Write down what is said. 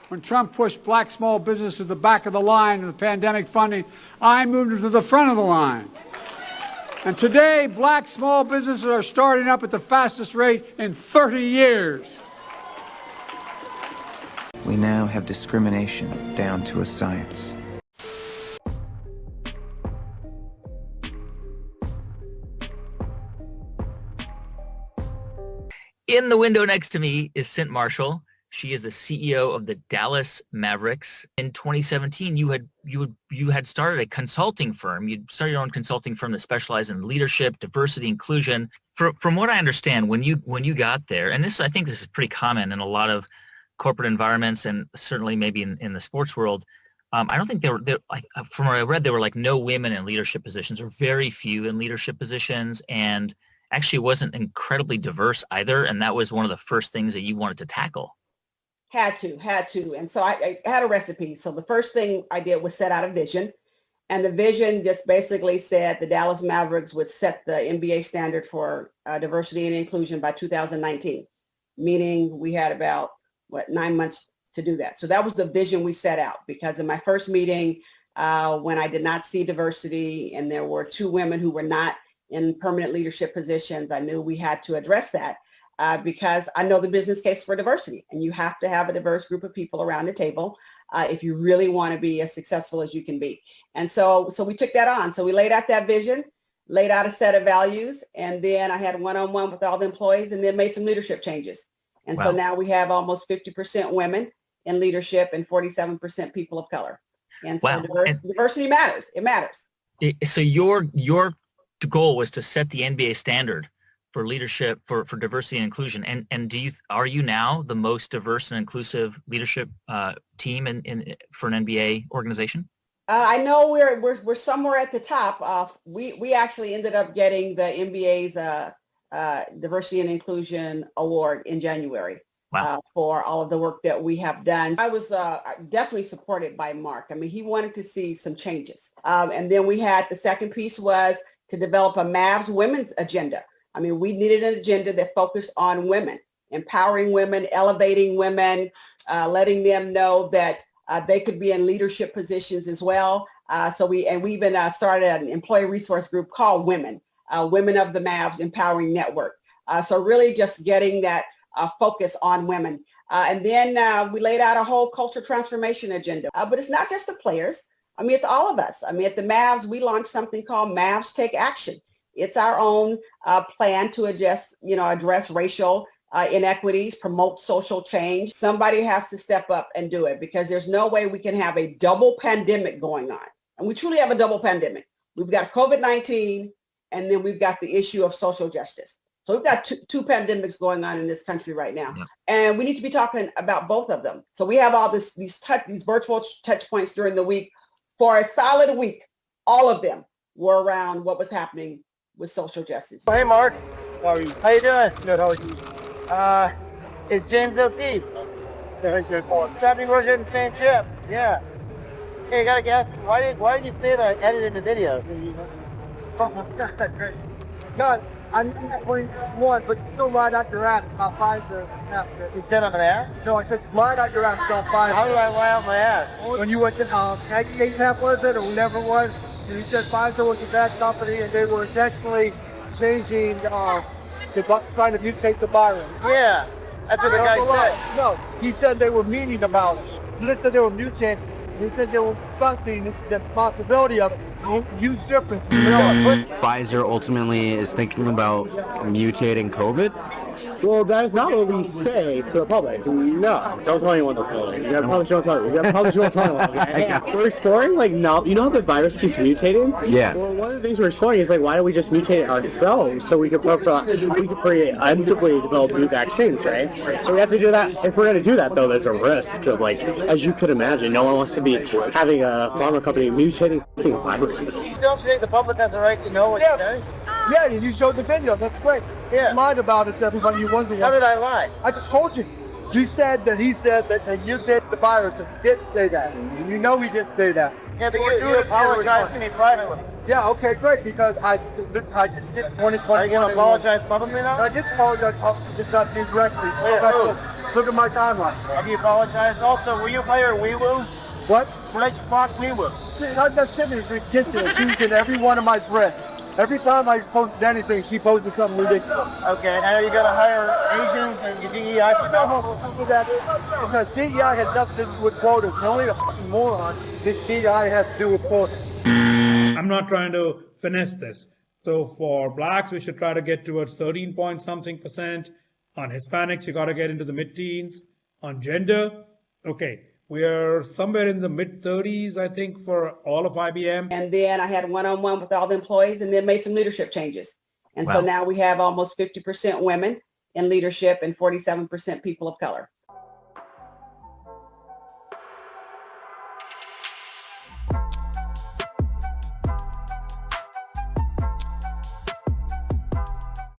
When Trump pushed black small business to the back of the line in the pandemic funding, I moved them to the front of the line. And today, black small businesses are starting up at the fastest rate in 30 years. We now have discrimination down to a science. In the window next to me is Cynthia Marshall. She is the CEO of the Dallas Mavericks. In 2017, you had started a consulting firm. You started your own consulting firm that specialized in leadership, diversity, inclusion. From what I understand, when you got there, and I think this is pretty common in a lot of corporate environments, and certainly maybe in the sports world, I don't think from what I read, there were like no women in leadership positions, or very few in leadership positions, and actually wasn't incredibly diverse either. And that was one of the first things that you wanted to tackle. Had to. And so I had a recipe. So the first thing I did was set out a vision. And the vision just basically said the Dallas Mavericks would set the NBA standard for diversity and inclusion by 2019, meaning we had about, 9 months to do that. So that was the vision we set out, because in my first meeting, when I did not see diversity and there were 2 women who were not in permanent leadership positions, I knew we had to address that. Because I know the business case for diversity, and you have to have a diverse group of people around the table if you really want to be as successful as you can be. And so we took that on. So we laid out that vision, laid out a set of values, and then I had one-on-one with all the employees, and then made some leadership changes. And So now we have almost 50% women in leadership and 47% people of color. And so diversity matters. It matters. So your goal was to set the NBA standard for leadership, for diversity and inclusion, and are you now the most diverse and inclusive leadership team for an NBA organization? I know we're somewhere at the top. We actually ended up getting the NBA's Diversity and Inclusion Award in January. Wow. For all of the work that we have done. I was definitely supported by Mark. I mean, he wanted to see some changes. And then we had the second piece was to develop a Mavs women's agenda. I mean, we needed an agenda that focused on women, empowering women, elevating women, letting them know that they could be in leadership positions as well. So we even started an employee resource group called Women of the Mavs Empowering Network. So really just getting that focus on women. And then we laid out a whole culture transformation agenda. But it's not just the players. I mean, it's all of us. I mean, at the Mavs, we launched something called Mavs Take Action. It's our own plan to address racial inequities, promote social change. Somebody has to step up and do it, because there's no way we can have a double pandemic going on. And we truly have a double pandemic. We've got COVID-19, and then we've got the issue of social justice. So we've got two pandemics going on in this country right now. Yeah. And we need to be talking about both of them. So we have all these virtual touch points during the week. For a solid week, all of them were around what was happening with social justice. Hey, Mark. How are you? How you doing? Good. How are you? It's James O'Keefe. Very good. Happy we're in the same ship. Yeah. Hey, I gotta guess. Why did you say that I edited the video? Oh, that's great. God, I'm not going one, but still line out your ass about 5 to after. You said I'm an ass? No, I said line out your ass about 5. How do I lie out my ass? When you went to K-Tap, was it, or whatever it was? He said Pfizer was a bad company, and they were intentionally changing trying to mutate the virus. Yeah, that's what the guy said. No, he said they were meaning about it. He said they were mutating. He said they were discussing the possibility of it. Huge difference. Pfizer ultimately is thinking about mutating COVID? Well, that is not what we say to the public. No, don't tell anyone this building. You probably shouldn't tell anyone. You probably shouldn't tell anyone. Okay? We're exploring, you know how the virus keeps mutating? Yeah. Well, one of the things we're exploring is, why don't we just mutate it ourselves so we could preemptively develop new vaccines, right? So we have to do that. If we're going to do that, though, there's a risk of, as you could imagine, no one wants to be having a pharma company mutating viruses. Don't you think the public has a right to know what you're saying? Yeah, you showed the video. That's great. Yeah. You lied about it to everybody. You wonder. How did I lie? I just told you. You said that he said that they mutated the virus, and he didn't say that. You know he didn't say that. Yeah, but you apologized to me privately. Yeah, okay, great, because I did 2020. Are you going to apologize publicly now? I did apologize publicly, just not directly. Look at my timeline. Have you apologized? Also, will you hire Weewoo? What? Let's fuck Weewoo. That shit is ridiculous. She's in every one of my threads. Every time I posted anything, she posted something ridiculous. Okay, now you're gonna hire Asians and your DEI for that? Because DEI has nothing to do with quotas. And only a fucking moron this DEI has to do with quotas. I'm not trying to finesse this. So for blacks, we should try to get towards 13 point something %. On Hispanics, you got to get into the mid-teens. On gender, okay, we are somewhere in the mid-30s, I think, for all of IBM. And then I had one-on-one with all the employees and then made some leadership changes. And so Wow. now we have almost 50% women in leadership and 47% people of color.